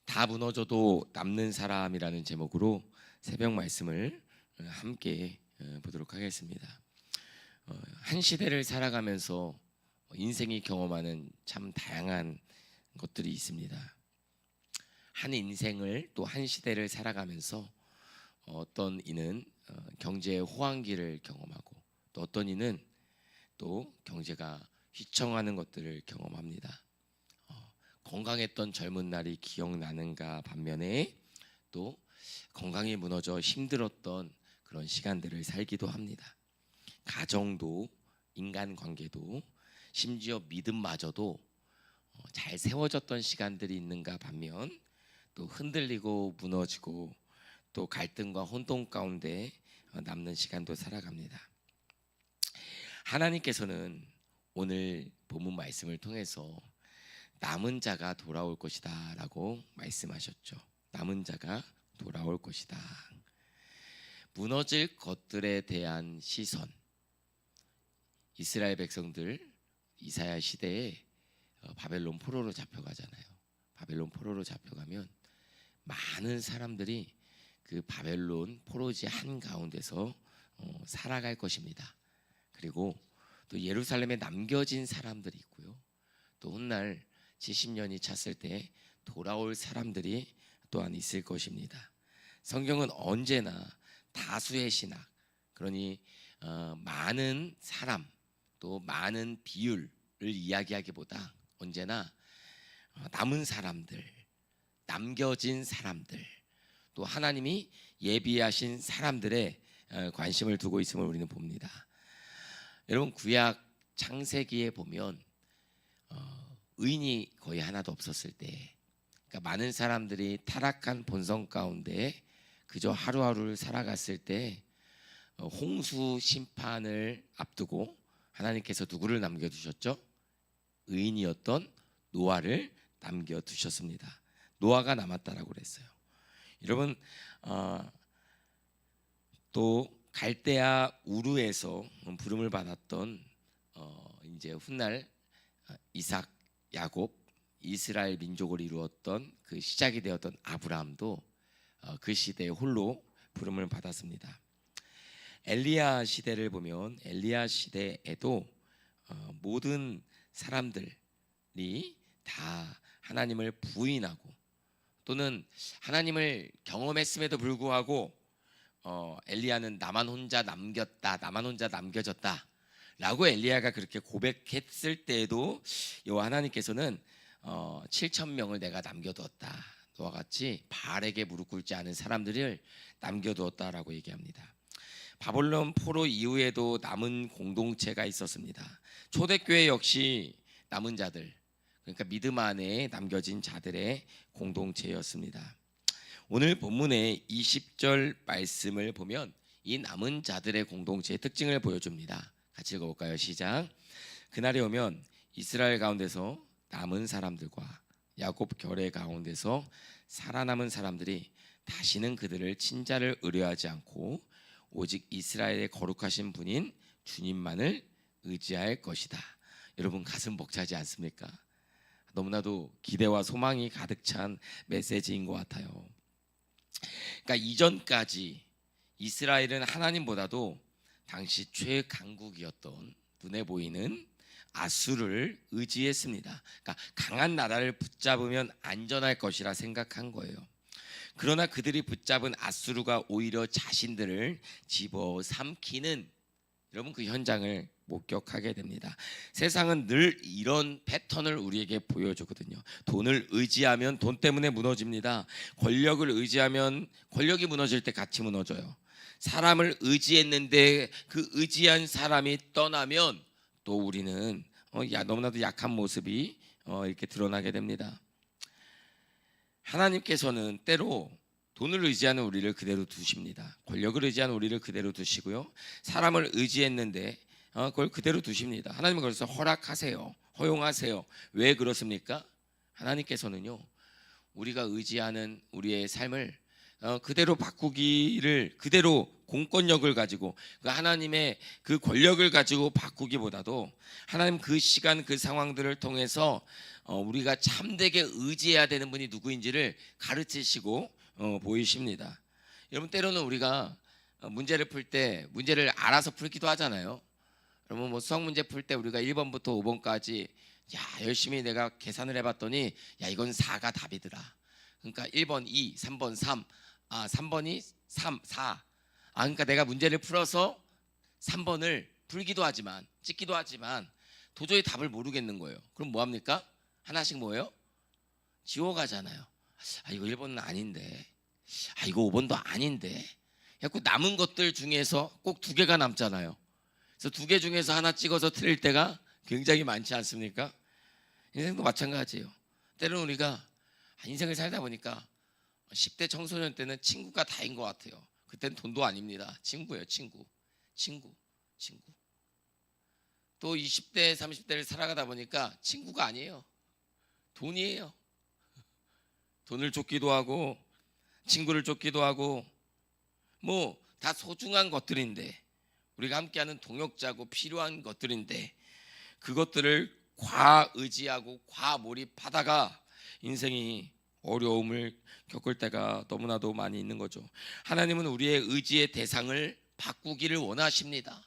다 무너져도 남는 사람이라는 제목으로 새벽 말씀을 함께 보도록 하겠습니다. 한 시대를 살아가면서 인생이 경험하는 참 다양한 것들이 있습니다. 한 인생을 또 한 시대를 살아가면서 어떤 이는 경제의 호황기를 경험하고 또 어떤 이는 또 경제가 휘청하는 것들을 경험합니다. 건강했던 젊은 날이 기억나는가 반면에 또 건강이 무너져 힘들었던 그런 시간들을 살기도 합니다. 가정도 인간관계도 심지어 믿음마저도 잘 세워졌던 시간들이 있는가 반면 또 흔들리고 무너지고 또 갈등과 혼돈 가운데 남는 시간도 살아갑니다. 하나님께서는 오늘 본문 말씀을 통해서 남은 자가 돌아올 것이다 라고 말씀하셨죠. 남은 자가 돌아올 것이다. 무너질 것들에 대한 시선. 이스라엘 백성들 이사야 시대에 바벨론 포로로 잡혀가잖아요. 바벨론 포로로 잡혀가면 많은 사람들이 그 바벨론 포로지 한가운데서 살아갈 것입니다. 그리고 또 예루살렘에 남겨진 사람들이 있고요. 또 훗날 70년이 찼을 때 돌아올 사람들이 또한 있을 것입니다. 성경은 언제나 다수의 신학, 그러니 많은 사람 또 많은 비율을 이야기하기보다 언제나 남은 사람들, 남겨진 사람들, 또 하나님이 예비하신 사람들의 관심을 두고 있음을 우리는 봅니다. 여러분, 구약 창세기에 보면 의인이 거의 하나도 없었을 때, 그러니까 많은 사람들이 타락한 본성 가운데 그저 하루하루를 살아갔을 때 홍수 심판을 앞두고 하나님께서 누구를 남겨두셨죠? 의인이었던 노아를 남겨두셨습니다. 노아가 남았다라고 그랬어요. 여러분, 또 갈대아 우르에서 부름을 받았던 이제 훗날 이삭, 야곱, 이스라엘 민족을 이루었던 그 시작이 되었던 아브라함도 그 시대에 홀로 부름을 받았습니다. 엘리야 시대를 보면 엘리야 시대에도 모든 사람들이 다 하나님을 부인하고 또는 하나님을 경험했음에도 불구하고 엘리야는 나만 혼자 남겼다, 나만 혼자 남겨졌다 라고 엘리야가 그렇게 고백했을 때에도 여호와 하나님께서는 7,000명을 내가 남겨두었다. 너와 같이 바알에게 무릎 꿇지 않은 사람들을 남겨두었다라고 얘기합니다. 바벨론 포로 이후에도 남은 공동체가 있었습니다. 초대교회 역시 남은 자들, 그러니까 믿음 안에 남겨진 자들의 공동체였습니다. 오늘 본문의 20절 말씀을 보면 이 남은 자들의 공동체의 특징을 보여줍니다. 같이 읽어볼까요? 시작. 그날이 오면 이스라엘 가운데서 남은 사람들과 야곱 결의 가운데서 살아남은 사람들이 다시는 그들을 친자를 의뢰하지 않고 오직 이스라엘의 거룩하신 분인 주님만을 의지할 것이다. 여러분, 가슴 벅차지 않습니까? 너무나도 기대와 소망이 가득 찬 메시지인 것 같아요. 그러니까 이전까지 이스라엘은 하나님보다도 당시 최강국이었던 눈에 보이는 아수르를 의지했습니다. 그러니까 강한 나라를 붙잡으면 안전할 것이라 생각한 거예요. 그러나 그들이 붙잡은 아수르가 오히려 자신들을 집어삼키는, 여러분, 그 현장을 목격하게 됩니다. 세상은 늘 이런 패턴을 우리에게 보여주거든요. 돈을 의지하면 돈 때문에 무너집니다. 권력을 의지하면 권력이 무너질 때 같이 무너져요. 사람을 의지했는데 그 의지한 사람이 떠나면 또 우리는 너무나도 약한 모습이 이렇게 드러나게 됩니다. 하나님께서는 때로 돈을 의지하는 우리를 그대로 두십니다. 권력을 의지하는 우리를 그대로 두시고요. 사람을 의지했는데 그걸 그대로 두십니다. 하나님은 그래서 허락하세요. 허용하세요. 왜 그렇습니까? 하나님께서는요, 우리가 의지하는 우리의 삶을 그대로 바꾸기를 그대로 공권력을 가지고 그 하나님의 그 권력을 가지고 바꾸기보다도 하나님 그 시간 그 상황들을 통해서 우리가 참되게 의지해야 되는 분이 누구인지를 가르치시고 보이십니다. 여러분 때로는 우리가 문제를 풀 때 문제를 알아서 풀기도 하잖아요. 그러면 뭐 수학 문제 풀 때 우리가 1번부터 5번까지 열심히 내가 계산을 해봤더니 이건 4가 답이더라. 그러니까 1번 2, 3번 3, 3번이 3, 4. 그러니까 내가 문제를 풀어서 3번을 풀기도 하지만 찍기도 하지만 도저히 답을 모르겠는 거예요. 그럼 뭐 합니까? 하나씩 뭐예요? 지워가잖아요. 이거 1번은 아닌데, 이거 5번도 아닌데. 자꾸 남은 것들 중에서 꼭 2개가 남잖아요. 그래서 2개 중에서 하나 찍어서 틀릴 때가 굉장히 많지 않습니까? 인생도 마찬가지예요. 때로는 우리가 인생을 살다 보니까 10대 청소년 때는 친구가 다인 것 같아요. 그때는 돈도 아닙니다. 친구예요. 친구. 또 20대 30대를 살아가다 보니까 친구가 아니에요. 돈이에요. 돈을 쫓기도 하고 친구를 쫓기도 하고 뭐 다 소중한 것들인데 우리가 함께하는 동역자고 필요한 것들인데 그것들을 과의지하고 과몰입하다가 인생이 어려움을 겪을 때가 너무나도 많이 있는 거죠. 하나님은 우리의 의지의 대상을 바꾸기를 원하십니다.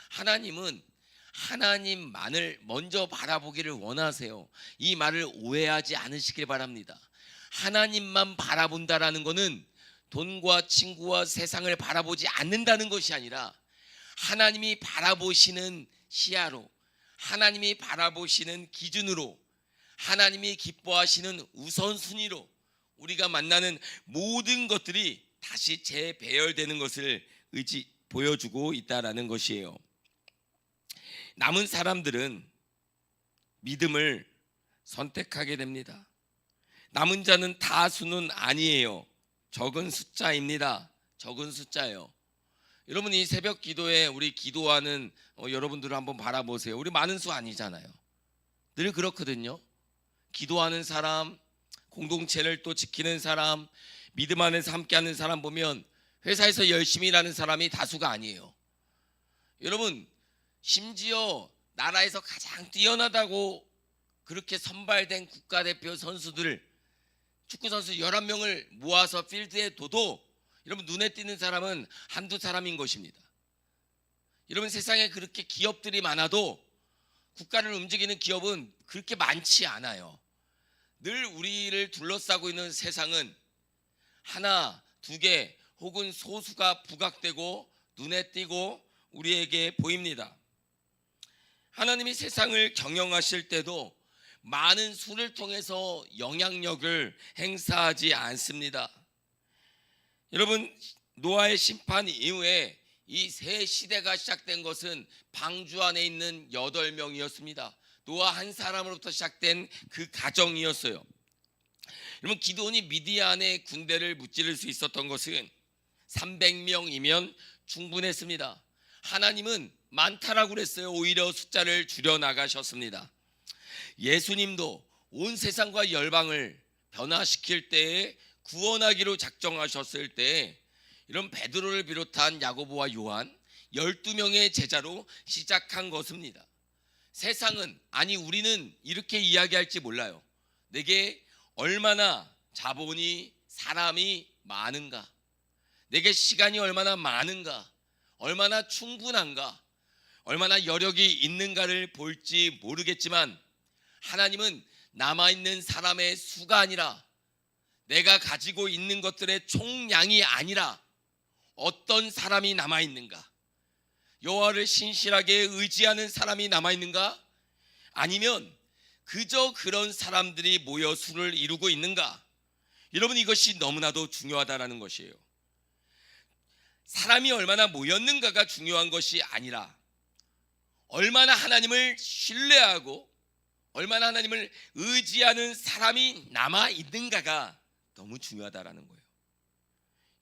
하나님은 하나님만을 먼저 바라보기를 원하세요. 이 말을 오해하지 않으시길 바랍니다. 하나님만 바라본다라는 것은 돈과 친구와 세상을 바라보지 않는다는 것이 아니라 하나님이 바라보시는 시야로, 하나님이 바라보시는 기준으로, 하나님이 기뻐하시는 우선순위로 우리가 만나는 모든 것들이 다시 재배열되는 것을 보여주고 있다라는 것이에요. 남은 사람들은 믿음을 선택하게 됩니다. 남은 자는 다수는 아니에요. 적은 숫자입니다. 적은 숫자예요. 여러분 이 새벽 기도에 우리 기도하는 여러분들을 한번 바라보세요. 우리 많은 수 아니잖아요. 늘 그렇거든요. 기도하는 사람, 공동체를 또 지키는 사람, 믿음 안에서 함께하는 사람 보면 회사에서 열심히 일하는 사람이 다수가 아니에요. 여러분 심지어 나라에서 가장 뛰어나다고 그렇게 선발된 국가대표 선수들 축구선수 11명을 모아서 필드에 둬도 여러분 눈에 띄는 사람은 한두 사람인 것입니다. 여러분 세상에 그렇게 기업들이 많아도 국가를 움직이는 기업은 그렇게 많지 않아요. 늘 우리를 둘러싸고 있는 세상은 하나, 2개 혹은 소수가 부각되고 눈에 띄고 우리에게 보입니다. 하나님이 세상을 경영하실 때도 많은 수를 통해서 영향력을 행사하지 않습니다. 여러분 노아의 심판 이후에 이 새 시대가 시작된 것은 방주 안에 있는 8명이었습니다. 노아 한 사람으로부터 시작된 그 가정이었어요. 여러분 기드온이 미디안의 군대를 무찌를 수 있었던 것은 300명이면 충분했습니다. 하나님은 많다라고 그랬어요. 오히려 숫자를 줄여 나가셨습니다. 예수님도 온 세상과 열방을 변화시킬 때에 구원하기로 작정하셨을 때 이런 베드로를 비롯한 야고보와 요한 12명의 제자로 시작한 것입니다. 세상은 우리는 이렇게 이야기할지 몰라요. 내게 얼마나 자본이 사람이 많은가, 내게 시간이 얼마나 많은가, 얼마나 충분한가, 얼마나 여력이 있는가를 볼지 모르겠지만 하나님은 남아있는 사람의 수가 아니라 내가 가지고 있는 것들의 총량이 아니라 어떤 사람이 남아있는가, 여호와를 신실하게 의지하는 사람이 남아있는가, 아니면 그저 그런 사람들이 모여 수를 이루고 있는가. 여러분 이것이 너무나도 중요하다는 것이에요. 사람이 얼마나 모였는가가 중요한 것이 아니라 얼마나 하나님을 신뢰하고 얼마나 하나님을 의지하는 사람이 남아있는가가 너무 중요하다는 거예요.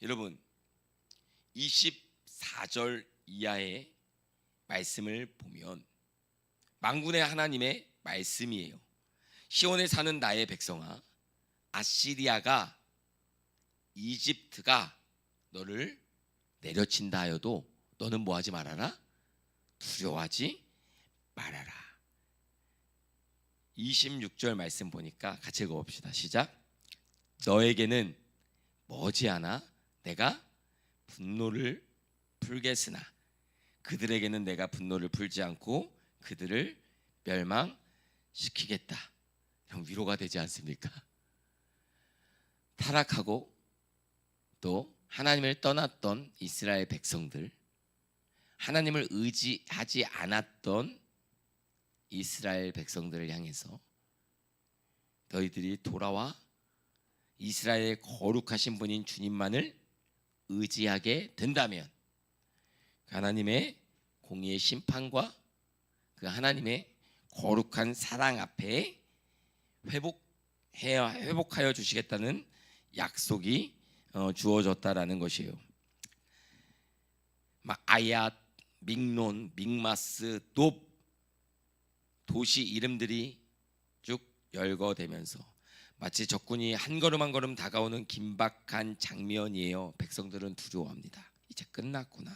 여러분 24절 이하의 말씀을 보면 만군의 하나님의 말씀이에요. 시온에 사는 나의 백성아, 아시리아가 이집트가 너를 내려친다 하여도 너는 뭐하지 말아라? 두려워하지 말아라. 26절 말씀 보니까 같이 읽어봅시다. 시작. 너에게는 머지않아 내가 분노를 풀겠으나 그들에게는 내가 분노를 풀지 않고 그들을 멸망시키겠다. 형, 위로가 되지 않습니까? 타락하고 또 하나님을 떠났던 이스라엘 백성들, 하나님을 의지하지 않았던 이스라엘 백성들을 향해서 너희들이 돌아와 이스라엘의 거룩하신 분인 주님만을 의지하게 된다면 하나님의 공의의 심판과 그 하나님의 거룩한 사랑 앞에 회복하여 주시겠다는 약속이 주어졌다라는 것이에요. 막 아얏, 믹론, 믹마스, 돕 도시 이름들이 쭉 열거되면서 마치 적군이 한 걸음 한 걸음 다가오는 긴박한 장면이에요. 백성들은 두려워합니다. 이제 끝났구나.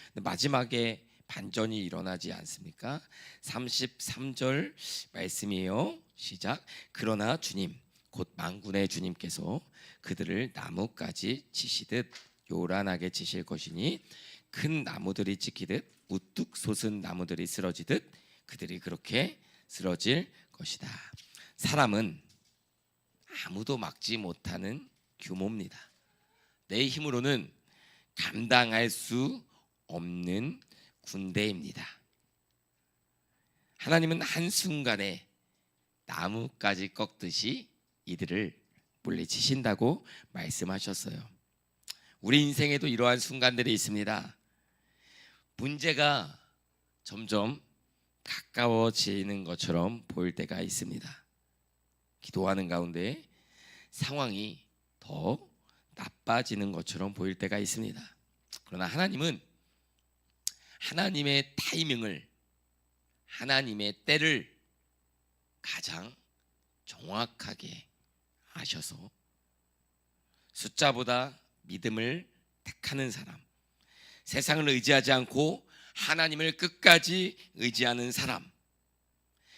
근데 마지막에 반전이 일어나지 않습니까? 33절 말씀이에요. 시작. 그러나 주님 곧 만군의 주님께서 그들을 나뭇가지 치시듯 요란하게 치실 것이니 큰 나무들이 찍히듯 우뚝 솟은 나무들이 쓰러지듯 그들이 그렇게 쓰러질 것이다. 사람은 아무도 막지 못하는 규모입니다. 내 힘으로는 감당할 수 없는 군대입니다. 하나님은 한순간에 나뭇가지 꺾듯이 이들을 물리치신다고 말씀하셨어요. 우리 인생에도 이러한 순간들이 있습니다. 문제가 점점 가까워지는 것처럼 보일 때가 있습니다. 기도하는 가운데 상황이 더 나빠지는 것처럼 보일 때가 있습니다. 그러나 하나님은 하나님의 타이밍을, 하나님의 때를 가장 정확하게 아셔서 숫자보다 믿음을 택하는 사람, 세상을 의지하지 않고 하나님을 끝까지 의지하는 사람,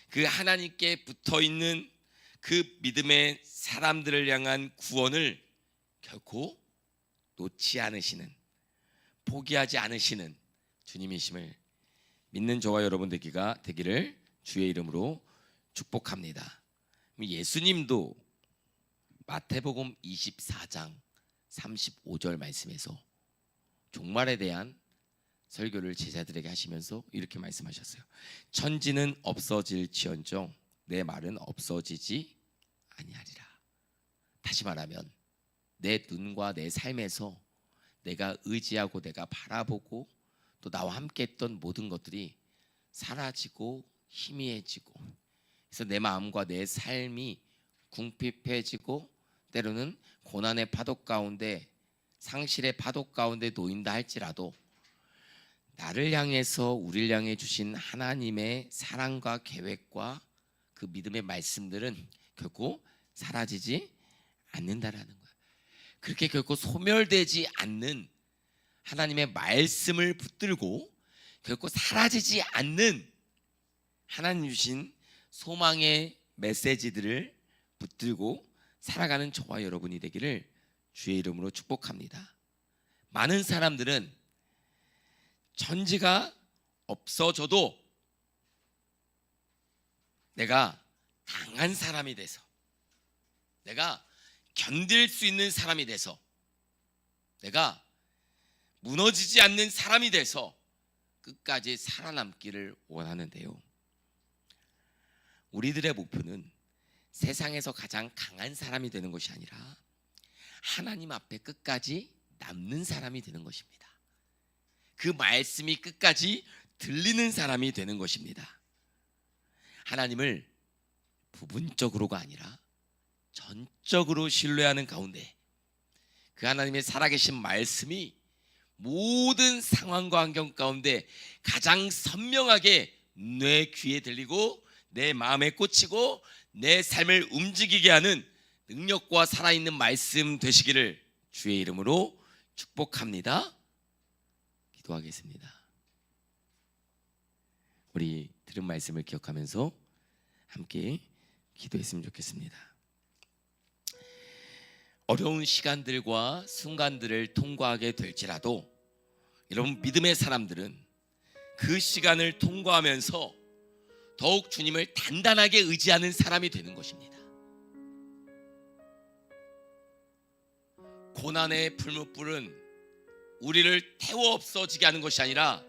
그 하나님께 붙어있는 그 믿음의 사람들을 향한 구원을 결코 놓지 않으시는, 포기하지 않으시는 주님이심을 믿는 저와 여러분 되기를 주의 이름으로 축복합니다. 예수님도 마태복음 24장 35절 말씀에서 종말에 대한 설교를 제자들에게 하시면서 이렇게 말씀하셨어요. 천지는 없어질지언정 내 말은 없어지지 아니하리라. 다시 말하면 내 눈과 내 삶에서 내가 의지하고 내가 바라보고 또 나와 함께 했던 모든 것들이 사라지고 희미해지고, 그래서 내 마음과 내 삶이 궁핍해지고 때로는 고난의 파도 가운데, 상실의 파도 가운데 놓인다 할지라도 나를 향해서 우리를 향해 주신 하나님의 사랑과 계획과 그 믿음의 말씀들은 결코 사라지지 않는다라는 거야. 그렇게 결코 소멸되지 않는 하나님의 말씀을 붙들고 결코 사라지지 않는 하나님 주신 소망의 메시지들을 붙들고 살아가는 저와 여러분이 되기를 주의 이름으로 축복합니다. 많은 사람들은 천지가 없어져도 내가 강한 사람이 돼서, 내가 견딜 수 있는 사람이 돼서, 내가 무너지지 않는 사람이 돼서 끝까지 살아남기를 원하는데요, 우리들의 목표는 세상에서 가장 강한 사람이 되는 것이 아니라 하나님 앞에 끝까지 남는 사람이 되는 것입니다. 그 말씀이 끝까지 들리는 사람이 되는 것입니다. 하나님을 부분적으로가 아니라 전적으로 신뢰하는 가운데 그 하나님의 살아계신 말씀이 모든 상황과 환경 가운데 가장 선명하게 내 귀에 들리고 내 마음에 꽂히고 내 삶을 움직이게 하는 능력과 살아있는 말씀 되시기를 주의 이름으로 축복합니다. 기도하겠습니다. 우리 들은 말씀을 기억하면서 함께 기도했으면 좋겠습니다. 어려운 시간들과 순간들을 통과하게 될지라도 여러분, 믿음의 사람들은 그 시간을 통과하면서 더욱 주님을 단단하게 의지하는 사람이 되는 것입니다. 고난의 불못불은 우리를 태워 없어지게 하는 것이 아니라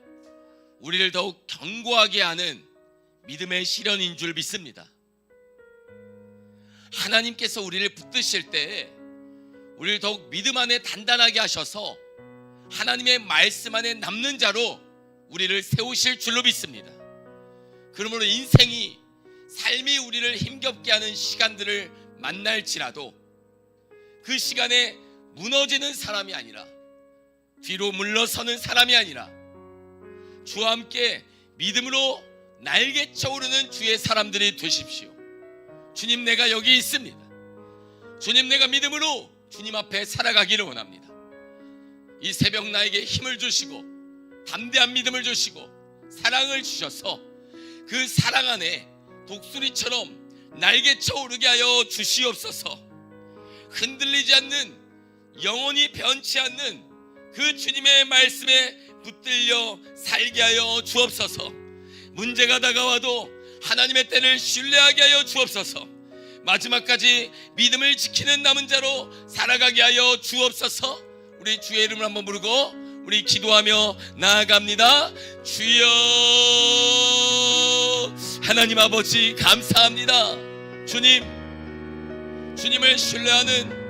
우리를 더욱 견고하게 하는 믿음의 시련인 줄 믿습니다. 하나님께서 우리를 붙드실 때 우리를 더욱 믿음 안에 단단하게 하셔서 하나님의 말씀 안에 남는 자로 우리를 세우실 줄로 믿습니다. 그러므로 인생이, 삶이 우리를 힘겹게 하는 시간들을 만날지라도 그 시간에 무너지는 사람이 아니라, 뒤로 물러서는 사람이 아니라 주와 함께 믿음으로 날개쳐 오르는 주의 사람들이 되십시오. 주님, 내가 여기 있습니다. 주님, 내가 믿음으로 주님 앞에 살아가기를 원합니다. 이 새벽 나에게 힘을 주시고 담대한 믿음을 주시고 사랑을 주셔서 그 사랑 안에 독수리처럼 날개쳐 오르게 하여 주시옵소서. 흔들리지 않는, 영원히 변치 않는 그 주님의 말씀에 붙들려 살게 하여 주옵소서. 문제가 다가와도 하나님의 때를 신뢰하게 하여 주옵소서. 마지막까지 믿음을 지키는 남은 자로 살아가게 하여 주옵소서. 우리 주의 이름을 한번 부르고 우리 기도하며 나아갑니다. 주여, 하나님 아버지 감사합니다. 주님을 신뢰하는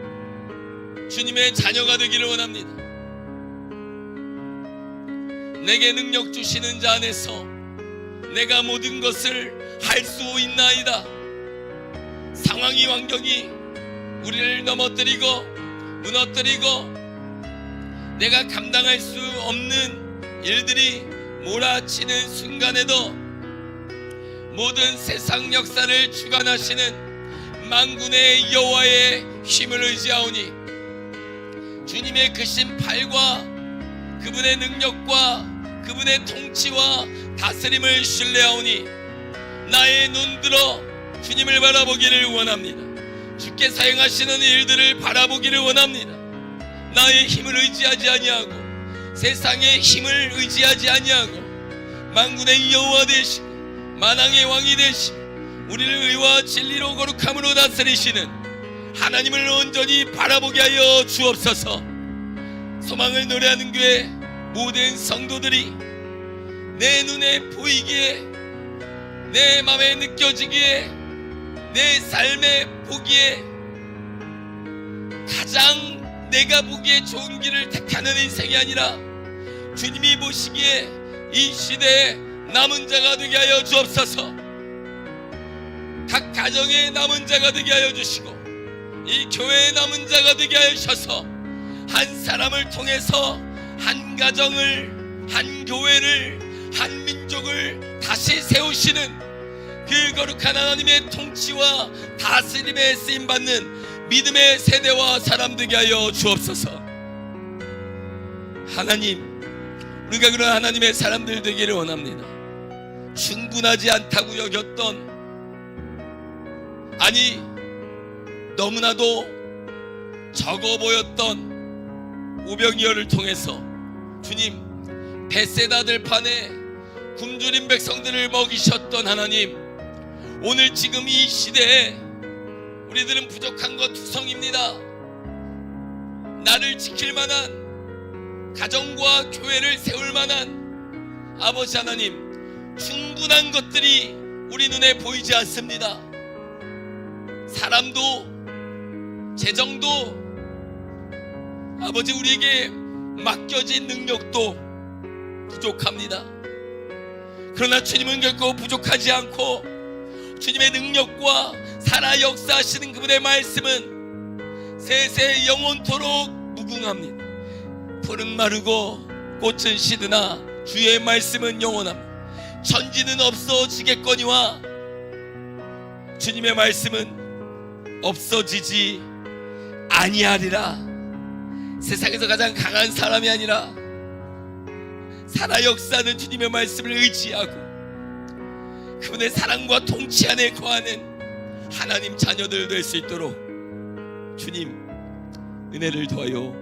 주님의 자녀가 되기를 원합니다. 내게 능력 주시는 자 안에서 내가 모든 것을 할 수 있나이다. 상황이, 환경이 우리를 넘어뜨리고 무너뜨리고 내가 감당할 수 없는 일들이 몰아치는 순간에도 모든 세상 역사를 주관하시는 만군의 여호와의 힘을 의지하오니 주님의 크신 팔과 그분의 능력과 그분의 통치와 다스림을 신뢰하오니 나의 눈 들어 주님을 바라보기를 원합니다. 주께 사용하시는 일들을 바라보기를 원합니다. 나의 힘을 의지하지 아니하고 세상의 힘을 의지하지 아니하고 만군의 여호와 되시고 만왕의 왕이 되시고 우리를 의와 진리로 거룩함으로 다스리시는 하나님을 온전히 바라보게 하여 주옵소서. 소망을 노래하는 교회 모든 성도들이 내 눈에 보이기에, 내 마음에 느껴지기에, 내 삶에 보기에 가장 내가 보기에 좋은 길을 택하는 인생이 아니라 주님이 보시기에 이 시대에 남은 자가 되게 하여 주옵소서. 각 가정의 남은 자가 되게 하여 주시고 이 교회의 남은 자가 되게 하여 주셔서 한 사람을 통해서 한 가정을, 한 교회를, 한 민족을 다시 세우시는 그 거룩한 하나님의 통치와 다스림에 쓰임받는 믿음의 세대와 사람 되게 하여 주옵소서. 하나님, 우리가 그런 하나님의 사람들 되기를 원합니다. 충분하지 않다고 여겼던, 아니 너무나도 적어 보였던 오병이어를 통해서 주님, 벳세다 들판에 굶주린 백성들을 먹이셨던 하나님, 오늘 지금 이 시대에 우리들은 부족한 것 투성입니다. 나를 지킬 만한, 가정과 교회를 세울 만한 아버지 하나님, 충분한 것들이 우리 눈에 보이지 않습니다. 사람도 재정도 아버지 우리에게 맡겨진 능력도 부족합니다. 그러나 주님은 결코 부족하지 않고 주님의 능력과 살아 역사하시는 그분의 말씀은 세세 영원토록 무궁합니다. 풀은 마르고 꽃은 시드나 주의 말씀은 영원합니다. 천지는 없어지겠거니와 주님의 말씀은 없어지지 아니하리라. 세상에서 가장 강한 사람이 아니라 살아 역사하는 주님의 말씀을 의지하고 그분의 사랑과 통치 안에 거하는 하나님 자녀들 될 수 있도록 주님 은혜를 더하여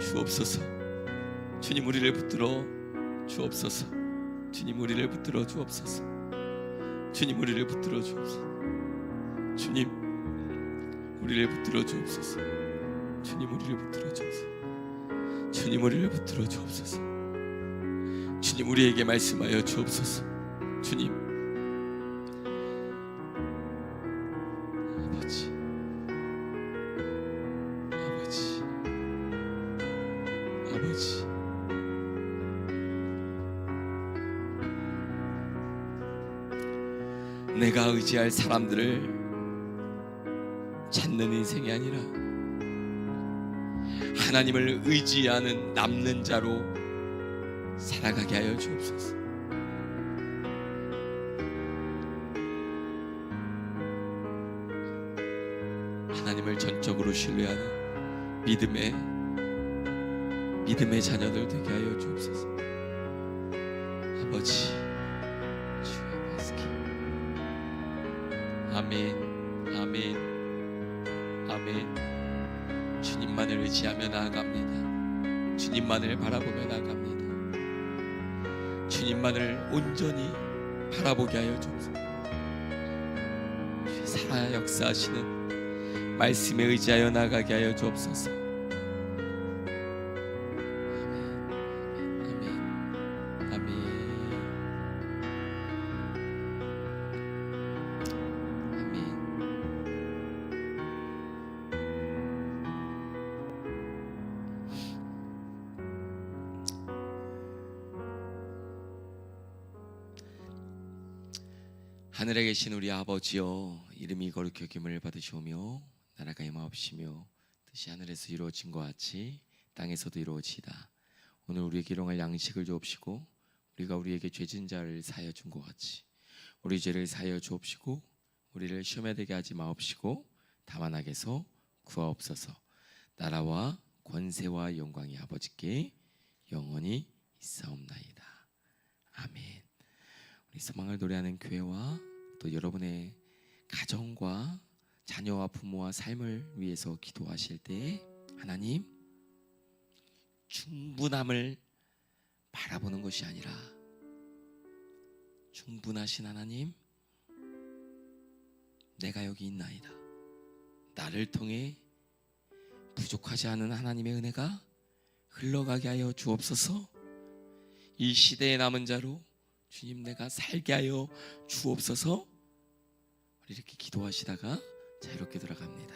주옵소서. 주님 우리를 붙들어 주옵소서. 주님 우리를 붙들어 주옵소서. 주님 우리를 붙들어 주옵소서. 주님 우리를 붙들어 주옵소서. 주님 우리를 붙들어 주옵소서. 주님 우리를 붙들어 주옵소서. 주님 우리에게 말씀하여 주옵소서. 주님 아버지 아버지 아버지 내가 의지할 사람들을 찾는 인생이 아니라 하나님을 의지하는 남는 자로 살아가게 하여 주옵소서. 하나님을 전적으로 신뢰하는 믿음의 자녀들 되게 하여 주옵소서. 아버지 주의 말씀 아멘 아멘 아멘. 주님만을 의지하며 나아갑니다. 주님만을 바라보며 나아갑니다. 주님만을 온전히 바라보게 하여 주옵소서. 살아 역사하시는 말씀에 의지하여 나가게 하여 주옵소서. 아멘 아멘 아멘 아멘. 하늘에 계신 우리 아버지여, 이름이 거룩히 여김을 받으시오며 나라가 임하옵시며 뜻이 하늘에서 이루어진 것 같이 땅에서도 이루어지이다. 오늘 우리에게 일용할 양식을 주옵시고 우리가 우리에게 죄진 자를 사하여 준 것 같이 우리 죄를 사하여 주옵시고 우리를 시험에 들게 하지 마옵시고 다만 악에서 구하옵소서. 나라와 권세와 영광이 아버지께 영원히 있사옵나이다. 아멘. 우리 소망을 노래하는 교회와 또 여러분의 가정과 자녀와 부모와 삶을 위해서 기도하실 때 하나님 충분함을 바라보는 것이 아니라 충분하신 하나님, 내가 여기 있나이다. 나를 통해 부족하지 않은 하나님의 은혜가 흘러가게 하여 주옵소서. 이 시대의 남은 자로 주님 내가 살게 하여 주옵소서. 이렇게 기도하시다가 자유롭게 들어갑니다.